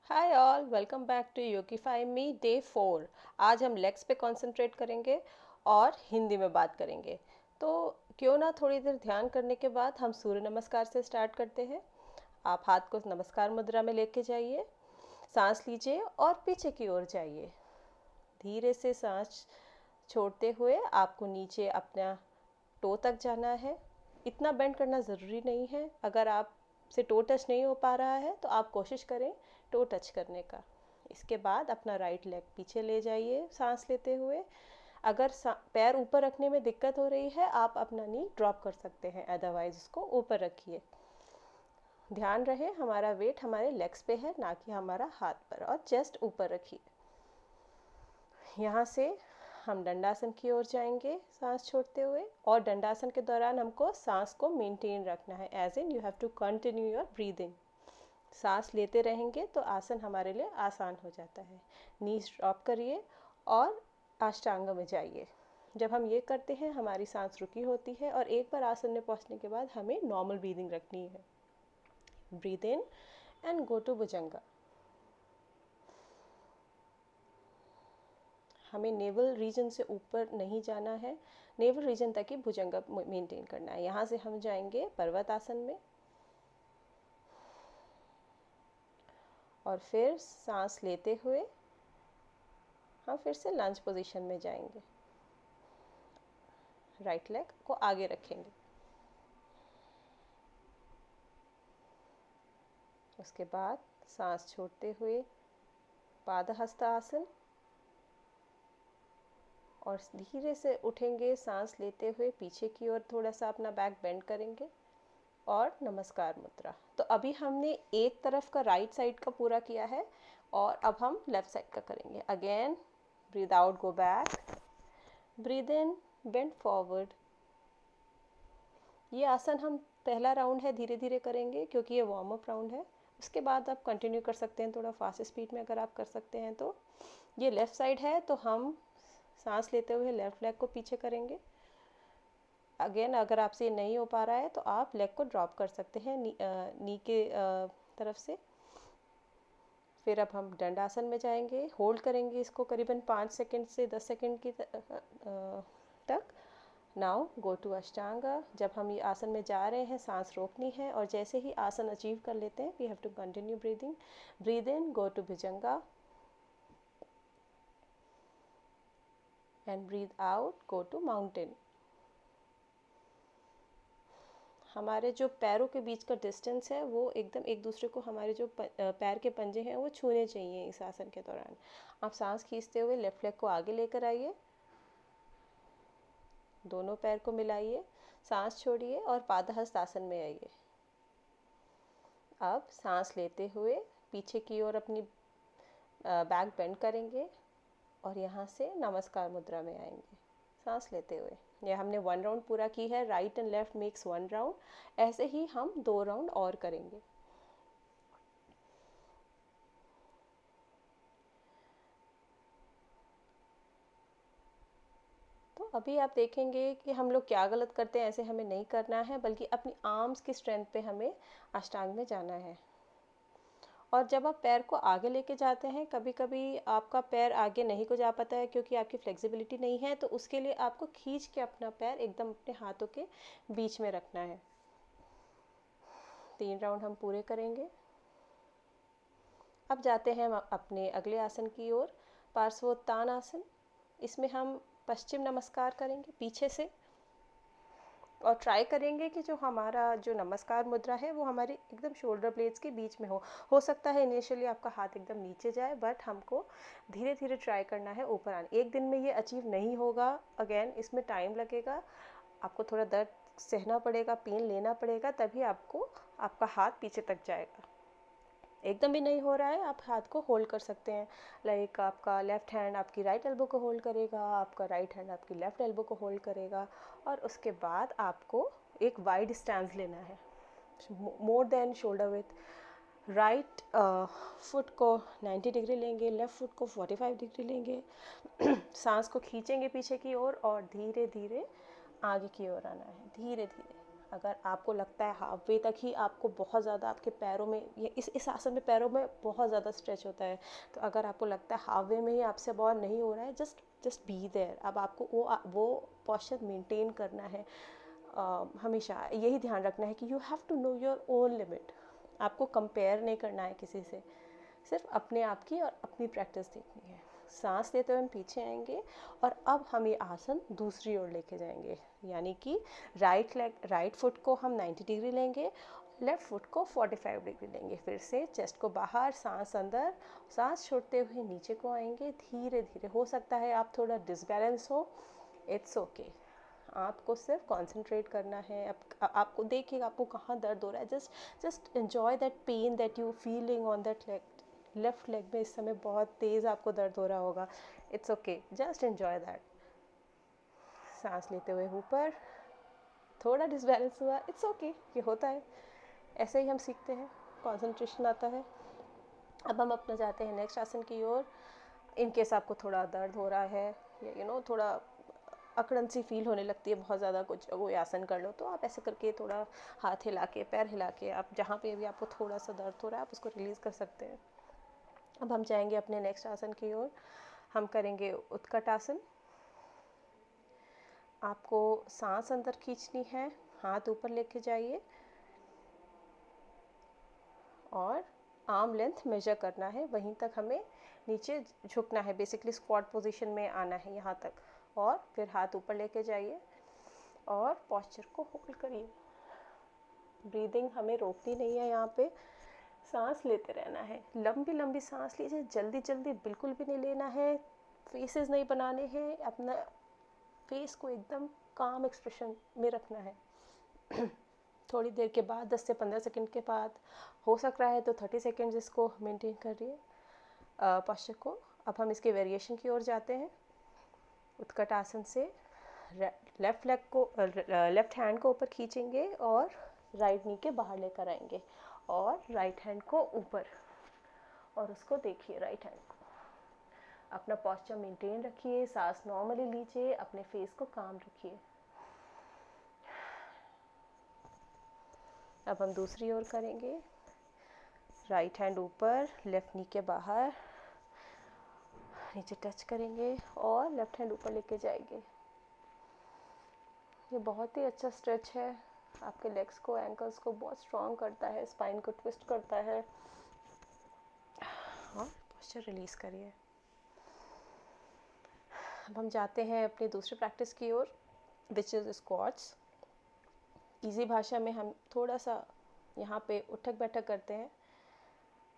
Hi all, welcome back to Yogify me day 4। आज हम legs पे कंसंट्रेट करेंगे और हिंदी में बात करेंगे। तो क्यों ना थोड़ी देर ध्यान करने के बाद हम सूर्य नमस्कार से स्टार्ट करते हैं। आप हाथ को नमस्कार मुद्रा में लेके जाइए, सांस लीजिए और पीछे की ओर जाइए। धीरे से सांस छोड़ते हुए आपको नीचे अपना टो तक जाना है। इतना बेंड करना ज़रूरी नहीं है। अगर आप से टो टच नहीं हो पा रहा है तो आप कोशिश करें टो टच करने का। इसके बाद अपना राइट लेग पीछे ले जाइए सांस लेते हुए। अगर पैर ऊपर रखने में दिक्कत हो रही है आप अपना नी ड्रॉप कर सकते हैं, अदरवाइज इसको ऊपर रखिए। ध्यान रहे हमारा वेट हमारे लेग्स पे है, ना कि हमारा हाथ पर, और चेस्ट ऊपर रखिए। यहाँ से हम दंडासन की ओर जाएंगे सांस छोड़ते हुए, और दंडासन के दौरान हमको सांस को मेंटेन रखना है, as in you have to continue your breathing. सांस लेते रहेंगे तो आसन हमारे लिए आसान हो जाता है। नीज ड्रॉप करिए और अष्टांग में जाइए। जब हम ये करते हैं हमारी सांस रुकी होती है, और एक बार आसन में पहुंचने के बाद हमें नॉर्मल ब्रीदिंग रखनी है। Breathe in and go to bhujanga. हमें नेवल रीजन से ऊपर नहीं जाना है, नेवल रीजन तक ही भुजंगा मेंटेन करना है। यहाँ से हम जाएंगे पर्वत आसन में, और फिर सांस लेते हुए हम फिर से लंज पोजीशन में जाएंगे। राइट लेग को आगे रखेंगे। उसके बाद सांस छोड़ते हुए पादहस्त आसन, और धीरे से उठेंगे सांस लेते हुए पीछे की ओर थोड़ा सा अपना बैक बेंड करेंगे, और नमस्कार मुद्रा। तो अभी हमने एक तरफ का राइट साइड का पूरा किया है, और अब हम लेफ्ट साइड का करेंगे। Again breathe out, go back, breathe in, bend forward. ये आसन हम पहला राउंड है धीरे धीरे करेंगे क्योंकि ये वार्म अप राउंड है। उसके बाद आप कंटिन्यू कर सकते हैं थोड़ा फास्ट स्पीड में अगर आप कर सकते हैं तो। ये लेफ़्ट साइड है तो हम सांस लेते हुए लेफ़्ट लेग को पीछे करेंगे। अगेन अगर आपसे ये नहीं हो पा रहा है तो आप लेग को ड्रॉप कर सकते हैं नी के तरफ से। फिर अब हम दंडासन में जाएंगे, होल्ड करेंगे इसको करीबन 5 सेकंड से 10 सेकंड की तक। Now go to Ashtanga. जब हम ये आसन में जा रहे हैं सांस रोकनी है, और जैसे ही आसन अचीव कर लेते हैं we have to continue breathing. Breathe in, go to bhujanga, and breathe out, go to mountain. हमारे जो पैरों के बीच का डिस्टेंस है वो एकदम एक दूसरे को, हमारे जो पैर के पंजे हैं वो छूने चाहिए इस आसन के दौरान। आप सांस खींचते हुए लेफ्ट लेग को आगे लेकर आइए, दोनों पैर को मिलाइए, सांस छोड़िए और पादहस्त आसन में आइए। अब सांस लेते हुए पीछे की ओर अपनी बैक बेंड करेंगे, और यहाँ से नमस्कार मुद्रा में आएंगे सांस लेते हुए। यह हमने 1 राउंड पूरा की है, right and left makes 1 round. ऐसे ही हम 2 राउंड और करेंगे। तो अभी आप देखेंगे कि हम लोग क्या गलत करते हैं। ऐसे हमें नहीं करना है, बल्कि अपनी आर्म्स की स्ट्रेंथ पे हमें अष्टांग में जाना है। और जब आप पैर को आगे लेके जाते हैं, कभी कभी आपका पैर आगे नहीं को जा पाता है क्योंकि आपकी फ्लेक्सिबिलिटी नहीं है, तो उसके लिए आपको खींच के अपना पैर एकदम अपने हाथों के बीच में रखना है। 3 राउंड हम पूरे करेंगे। अब जाते हैं हम अपने अगले आसन की ओर, पार्श्वोत्तान आसन। इसमें हम पश्चिम नमस्कार करेंगे पीछे से, और ट्राई करेंगे कि जो हमारा जो नमस्कार मुद्रा है वो हमारे एकदम शोल्डर ब्लेड्स के बीच में हो सकता है इनिशियली आपका हाथ एकदम नीचे जाए, बट हमको धीरे धीरे ट्राई करना है ऊपर आने। एक दिन में ये अचीव नहीं होगा, अगेन इसमें टाइम लगेगा, आपको थोड़ा दर्द सहना पड़ेगा, पेन लेना पड़ेगा, तभी आपको आपका हाथ पीछे तक जाएगा। एकदम भी नहीं हो रहा है, आप हाथ को होल्ड कर सकते हैं। लाइक आपका लेफ्ट हैंड आपकी राइट एल्बो को होल्ड करेगा, आपका राइट हैंड आपकी लेफ्ट एल्बो को होल्ड करेगा, और उसके बाद आपको एक वाइड स्टैंस लेना है, more than shoulder with. Right foot को 90 डिग्री लेंगे, लेफ्ट फुट को 45 डिग्री लेंगे। सांस को खींचेंगे पीछे की ओर, और धीरे धीरे आगे की ओर आना है, धीरे धीरे। अगर आपको लगता है हाफ वे तक ही आपको बहुत ज़्यादा आपके पैरों में, ये इस आसन में पैरों में बहुत ज़्यादा स्ट्रेच होता है, तो अगर आपको लगता है हाफ वे में ही आपसे अब और नहीं हो रहा है, जस्ट बी देयर। अब आपको वो पोस्चर मेंटेन करना है। हमेशा यही ध्यान रखना है कि you have to know your own limit. आपको कंपेयर नहीं करना है किसी से, सिर्फ अपने आप की और अपनी प्रैक्टिस देखनी है। सांस लेते हुए हम पीछे आएंगे और अब हम ये आसन दूसरी ओर लेके जाएंगे, यानी कि राइट फुट को हम 90 डिग्री लेंगे, लेफ्ट फुट को 45 डिग्री लेंगे। फिर से चेस्ट को बाहर, सांस अंदर, सांस छोड़ते हुए नीचे को आएंगे धीरे धीरे। हो सकता है आप थोड़ा डिसबैलेंस हो, इट्स ओके। आपको सिर्फ कंसंट्रेट करना है। आपको देखिए आपको कहाँ दर्द हो रहा है, just enjoy that pain that you feeling on that leg. Left leg में इस समय बहुत तेज़ आपको दर्द हो रहा होगा, it's okay, just enjoy that. सांस लेते हुए ऊपर, थोड़ा डिसबैलेंस हुआ, इट्स ओके, ये होता है, ऐसे ही हम सीखते हैं, कंसंट्रेशन आता है। अब हम अपना जाते हैं नेक्स्ट आसन की ओर। इन केस आपको थोड़ा दर्द हो रहा है या थोड़ा अकड़न सी फील होने लगती है बहुत ज़्यादा, कुछ कोई आसन कर लो, तो आप ऐसे करके थोड़ा हाथ हिला के, पैर हिला के, आप जहाँ पे भी आपको थोड़ा सा दर्द हो रहा है आप उसको रिलीज़ कर सकते हैं। अब हम जाएंगे अपने नेक्स्ट आसन की ओर। हम करेंगे उत्कट आसन। आपको सांस अंदर खींचनी है, हाथ ऊपर लेके जाइए और आर्म लेंथ मेजर करना है, वहीं तक हमें नीचे झुकना है, बेसिकली स्क्वाट पोजीशन में आना है यहाँ तक। और फिर हाथ ऊपर लेके जाइए और पोस्चर को होल्ड करिए। ब्रीदिंग हमें रोकनी नहीं है, यहाँ पे सांस लेते रहना है, लंबी लंबी सांस लीजिए, जल्दी जल्दी बिल्कुल भी नहीं लेना है, फेसेस नहीं बनाने हैं, अपना फेस को एकदम काम एक्सप्रेशन में रखना है। थोड़ी देर के बाद 10 से 15 सेकंड के बाद, हो सक रहा है तो 30 सेकंड इसको मेंटेन करिए पोस्चर को। अब हम इसके वेरिएशन की ओर जाते हैं। उत्कट आसन से लेफ्ट हैंड को ऊपर खींचेंगे और राइट नी के बाहर लेकर आएंगे और राइट हैंड को ऊपर, और उसको देखिए राइट हैंड को। अपना पोस्चर मेंटेन रखिए, सांस नॉर्मली लीजिए, अपने फेस को काम रखिए। अब हम दूसरी ओर करेंगे। राइट हैंड ऊपर, लेफ्ट नी के बाहर, नीचे टच करेंगे और लेफ्ट हैंड ऊपर लेके जाएंगे। ये बहुत ही अच्छा स्ट्रेच है, आपके लेग्स को, एंकल्स को बहुत स्ट्रॉन्ग करता है, स्पाइन को ट्विस्ट करता है। और पोस्चर रिलीज करिए। अब हम जाते हैं अपनी दूसरी प्रैक्टिस की ओर, विच इज़ स्क्वाट्स। इजी भाषा में हम थोड़ा सा यहाँ पे उठक बैठक करते हैं।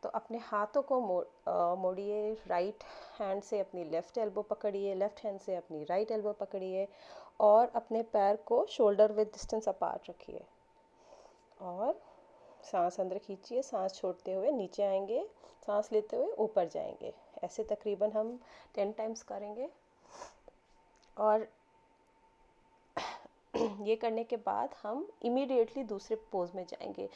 तो अपने हाथों को मोड़िए, राइट हैंड से अपनी लेफ़्ट एल्बो पकड़िए, लेफ़्ट हैंड से अपनी राइट एल्बो पकड़िए और अपने पैर को शोल्डर विद डिस्टेंस अपार्ट रखिए और सांस अंदर खींचिए, सांस छोड़ते हुए नीचे आएंगे, सांस लेते हुए ऊपर जाएंगे। ऐसे तकरीबन हम 10 टाइम्स करेंगे और ये करने के बाद हम इमीडिएटली दूसरे पोज में जाएंगे।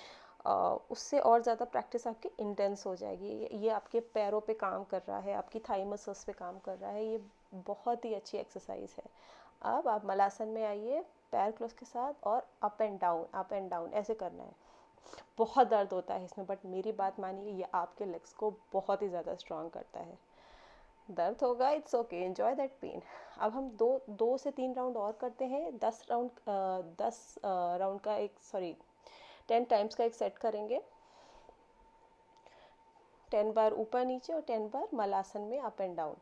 उससे और ज़्यादा प्रैक्टिस आपकी इंटेंस हो जाएगी। ये आपके पैरों पे काम कर रहा है, आपकी थाई मसल्स पे काम कर रहा है, ये बहुत ही अच्छी एक्सरसाइज है। अब आप मलासन में आइए, पैर क्लोज के साथ और अप एंड डाउन ऐसे करना है। बहुत दर्द होता है इसमें, बट मेरी बात मानिए, ये आपके लेग्स को बहुत ही ज़्यादा स्ट्रॉन्ग करता है। दर्द होगा, it's okay, enjoy that pain. अब हम दो से 3 राउंड और करते हैं। 10 राउंड का 10 टाइम्स का एक सेट करेंगे। 10 बार ऊपर नीचे और 10 बार मलासन में अप एंड डाउन।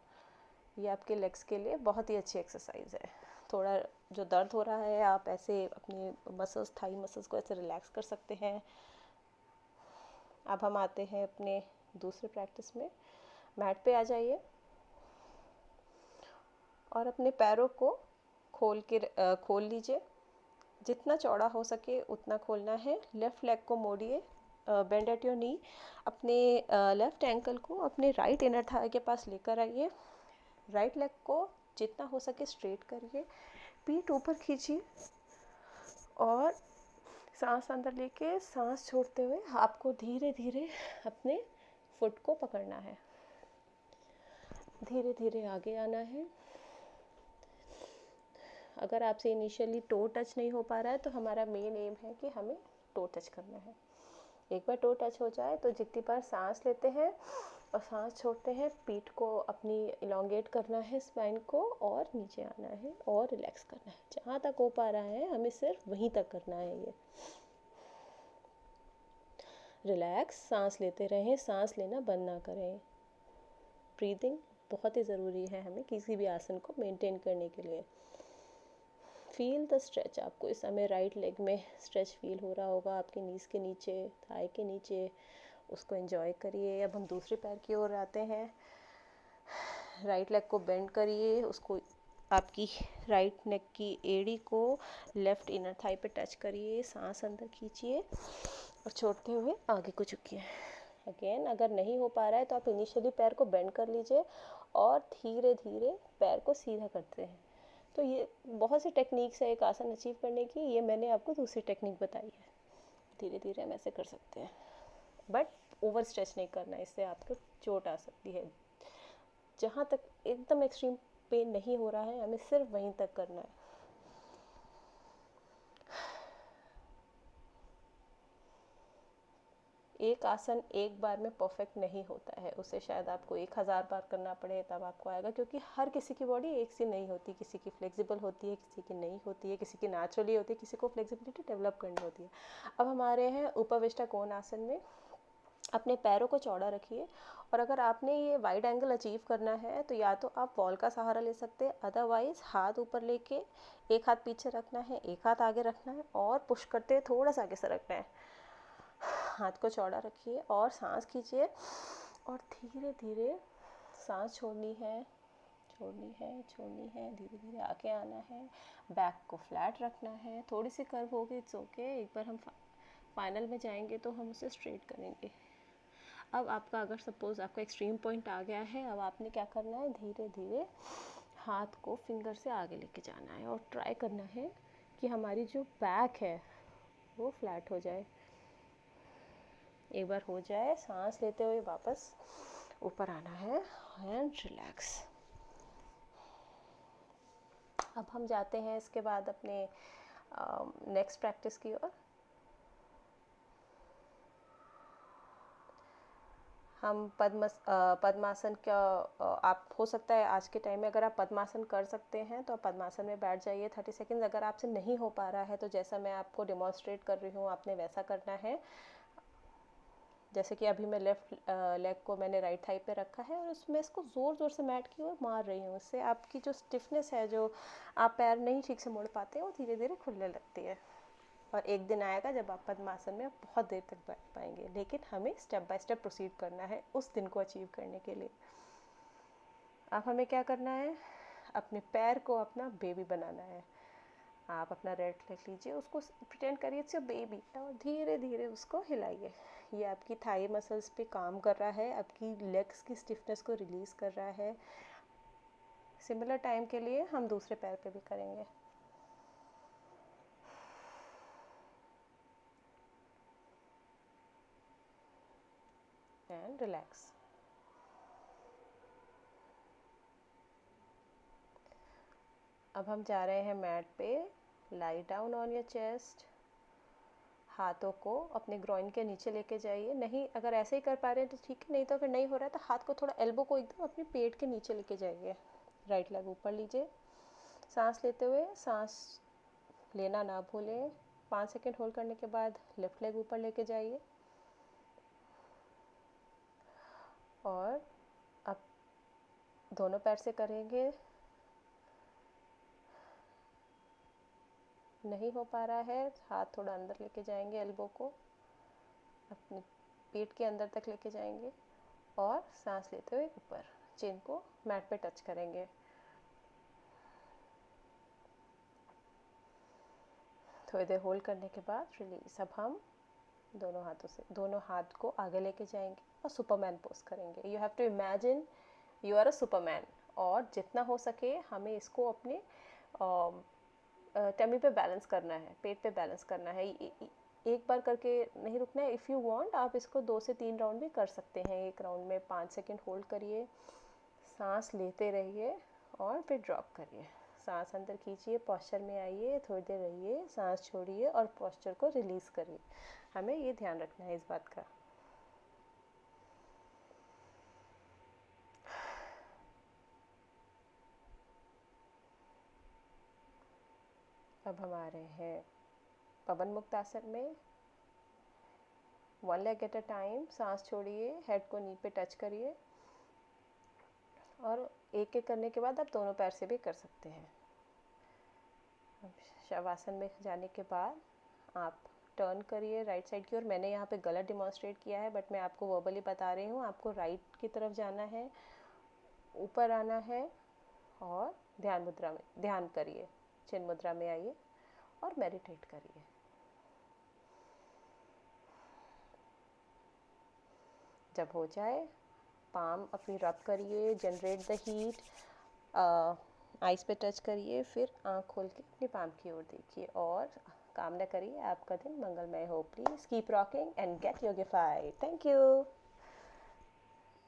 ये आपके लेग्स के लिए बहुत ही अच्छी एक्सरसाइज है। थोड़ा जो दर्द हो रहा है, आप ऐसे अपने मसल्स, थाई मसल्स को ऐसे रिलैक्स कर सकते हैं। अब हम आते हैं अपने दूसरे प्रैक्टिस में। मैट पे आ जाइए और अपने पैरों को खोल लीजिए, जितना चौड़ा हो सके उतना खोलना है। लेफ़्ट लेग को मोड़िए, बेंड एट योर नी। अपने लेफ़्ट एंकल को अपने राइट इनर थाई के पास लेकर आइए। राइट लेग को जितना हो सके स्ट्रेट करिए, पीठ ऊपर खींचिए और सांस अंदर लेके सांस छोड़ते हुए आपको धीरे धीरे अपने फुट को पकड़ना है, धीरे धीरे आगे आना है। अगर आपसे इनिशियली टो टच नहीं हो पा रहा है तो हमारा मेन एम है कि हमें टो टच करना है। एक बार टो टच हो जाए तो जितनी बार सांस लेते हैं और सांस छोड़ते हैं, पीठ को अपनी इलोंगेट करना है, स्पाइन को, और नीचे आना है और रिलैक्स करना है। जहाँ तक हो पा रहा है हमें सिर्फ वहीं तक करना है ये। रिलैक्स, सांस लेते रहें, सांस लेना बंद ना करें। ब्रीदिंग बहुत ही ज़रूरी है हमें किसी भी आसन को मेंटेन करने के लिए। Feel the stretch. आपको इस समय राइट लेग में स्ट्रेच फील हो रहा होगा, आपकी नीज के नीचे, थाई के नीचे। उसको एंजॉय करिए। अब हम दूसरे पैर की ओर आते हैं। राइट लेग को बेंड करिए, उसको आपकी राइट नेक की एड़ी को लेफ्ट इनर थाई पे टच करिए, सांस अंदर खींचिए और छोड़ते हुए आगे को झुकिए। अगेन अगर नहीं हो पा रहा है तो आप इनिशियली पैर को बेंड कर लीजिए और धीरे धीरे पैर को सीधा करते हैं। तो ये बहुत सी टेक्निक्स है एक आसन अचीव करने की, ये मैंने आपको दूसरी टेक्निक बताई है। धीरे धीरे हम ऐसे कर सकते हैं, बट ओवर स्ट्रेच नहीं करना, इससे आपको चोट आ सकती है। जहाँ तक एकदम एक्सट्रीम पेन नहीं हो रहा है हमें सिर्फ वहीं तक करना है। एक आसन एक बार में परफेक्ट नहीं होता है, उसे शायद आपको 1000 बार करना पड़े तब आपको आएगा, क्योंकि हर किसी की बॉडी एक सी नहीं होती। किसी की फ्लेक्सिबल होती है, किसी की नहीं होती है, किसी की नेचुरली होती है, किसी को फ्लेक्सिबिलिटी डेवलप करनी होती है। अब हमारे हैं उपविष्टा कोण आसन में। अपने पैरों को चौड़ा रखिए और अगर आपने ये वाइड एंगल अचीव करना है तो या तो आप वॉल का सहारा ले सकते हैं, अदरवाइज हाथ ऊपर लेके एक हाथ पीछे रखना है, एक हाथ आगे रखना है और पुश करते हुए थोड़ा सा आगे सरकना है। हाथ को चौड़ा रखिए और सांस खींचिए और धीरे धीरे सांस छोड़नी है, छोड़नी है, छोड़नी है, धीरे धीरे आके आना है। बैक को फ्लैट रखना है, थोड़ी सी कर्व होगी, इट्स ओके। एक बार हम फाइनल में जाएंगे तो हम उसे स्ट्रेट करेंगे। अब आपका अगर सपोज आपका एक्सट्रीम पॉइंट आ गया है, अब आपने क्या करना है, धीरे धीरे हाथ को फिंगर से आगे लेके जाना है और ट्राई करना है कि हमारी जो बैक है वो फ्लैट हो जाए। एक बार हो जाए, सांस लेते हुए वापस ऊपर आना है एंड रिलैक्स। अब हम जाते हैं इसके बाद अपने नेक्स्ट प्रैक्टिस की ओर। हम पद्मासन का आप हो सकता है आज के टाइम में अगर आप पद्मासन कर सकते हैं तो आप पद्मासन में बैठ जाइए 30 सेकेंड्स। अगर आपसे नहीं हो पा रहा है तो जैसा मैं आपको डेमोन्स्ट्रेट कर रही हूँ आपने वैसा करना है। जैसे कि अभी मैं लेफ़्ट लेग को मैंने राइट थाई पे रखा है और उसमें इसको ज़ोर ज़ोर से मैट की ओर मार रही हूँ। इससे आपकी जो स्टिफनेस है, जो आप पैर नहीं ठीक से मोड़ पाते हैं, वो धीरे धीरे खुलने लगती है। और एक दिन आएगा जब आप पद्मासन में बहुत देर तक बैठ पाएंगे, लेकिन हमें स्टेप बाय स्टेप प्रोसीड करना है उस दिन को अचीव करने के लिए। अब हमें क्या करना है, अपने पैर को अपना बेबी बनाना है। आप अपना राइट लेग लीजिए, उसको प्रिटेंड करिए इट्स योर बेबी और धीरे धीरे उसको हिलाइए। ये आपकी थाई मसल्स पे काम कर रहा है, आपकी लेग्स की स्टिफनेस को रिलीज़ कर रहा है। सिमिलर टाइम के लिए हम दूसरे पैर पे भी करेंगे। And relax. अब हम जा रहे हैं मैट पे। Lie down on your chest. हाथों को अपने ग्रोइन के नीचे लेके जाइए। नहीं, अगर ऐसे ही कर पा रहे हैं तो ठीक है, नहीं तो अगर नहीं हो रहा है तो हाथ को थोड़ा, एल्बो को एकदम अपने पेट के नीचे लेके जाइए। राइट लेग ऊपर लीजिए। सांस लेते हुए सांस लेना ना भूलें। 5 सेकेंड होल्ड करने के बाद लेफ्ट लेग ऊपर लेके जाइए और अब दोनों पैर से करेंगे। नहीं हो पा रहा है, हाथ थोड़ा अंदर लेके जाएंगे, एल्बो को अपने पेट के अंदर तक लेके जाएंगे और सांस लेते हुए ऊपर चिन को मैट पे टच करेंगे। थोड़ी देर होल्ड करने के बाद रिलीज। अब हम दोनों हाथों से दोनों हाथ को आगे लेके जाएंगे और सुपरमैन पोज करेंगे। You have to imagine you are a Superman और जितना हो सके हमें इसको अपने टमी पे बैलेंस करना है, पेट पे बैलेंस करना है। एक बार करके नहीं रुकना है। इफ़ यू वांट आप इसको 2 से 3 राउंड भी कर सकते हैं। एक राउंड में 5 सेकेंड होल्ड करिए, सांस लेते रहिए और फिर ड्रॉप करिए। सांस अंदर खींचिए, पोस्चर में आइए, थोड़ी देर रहिए, सांस छोड़िए और पोस्चर को रिलीज़ करिए। हमें ये ध्यान रखना है इस बात का। अब हम आ रहे हैं पवन मुक्त आसन में। 1 लेग एट अ टाइम, सांस छोड़िए, हेड को नी पे टच करिए और एक एक करने के बाद आप दोनों पैर से भी कर सकते हैं। शवासन में जाने के बाद आप टर्न करिए राइट साइड की ओर। मैंने यहाँ पे गलत डिमॉन्स्ट्रेट किया है, बट मैं आपको वर्बली बता रही हूँ। आपको राइट की तरफ जाना है, ऊपर आना है और ध्यान मुद्रा में ध्यान करिए, चिन्ह मुद्रा में आइए और मेडिटेट करिए। जब हो जाए, पाम अपनी रब करिए, जनरेट द हीट, आइस पे टच करिए, फिर आँख खोल के अपनी पाम की ओर देखिए और कामना करिए आपका दिन मंगलमय हो। Please keep rocking and get yogified. Thank you.